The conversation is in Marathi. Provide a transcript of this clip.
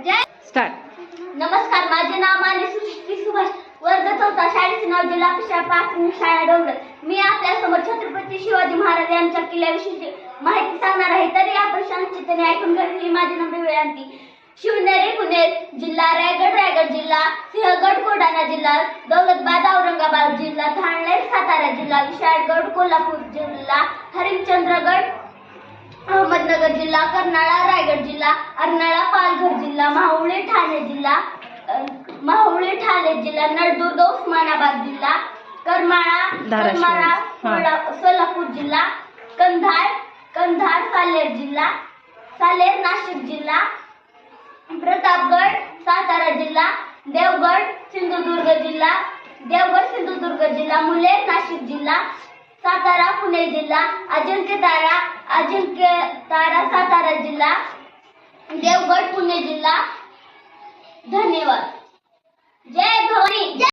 स्टार्ट. नमस्कार, माझे नाव माने सुश्री सुभाष, वर्ग 4, शाळेचे नाव जिल्हा परिषद प्राथमिक शाळा डोंगर. मी आपल्या समोर छत्रपती शिवाजी महाराज यांच्या किल्ल्याविषयी माहिती सांगणार आहे. तरी आपण शांततेने ऐकून घ्यावी ही माझी नम्र विनंती. शिवनेरी पुणे जिल्हा, रायगड जिल्हा, सिंहगड कोंढाणा जिल्हा, दौलताबाद औरंगाबाद जिल्हा, धानलेर सातारा जिल्हा, विशाळगड कोल्हापूर जिल्हा, हरिश्चंद्रगड अहमदनगर जिल्हा, कर्नाळा रायगड जिल्हा, अर्नाळा पालघर जिल्हा, माहुळे ठाणे जिल्हा, नळदुर्ग उस्मानाबाद जिल्हा, करमाळा सोलापूर जिल्हा, कंधार सालेर नाशिक जिल्हा, प्रतापगड सातारा जिल्हा, देवगड सिंधुदुर्ग जिल्हा, मुलेर नाशिक जिल्हा, सातारा पुणे जिल्हा, अजिंक्यतारा सातारा जिल्हा, देवगड पुणे जिल्हा. धन्यवाद.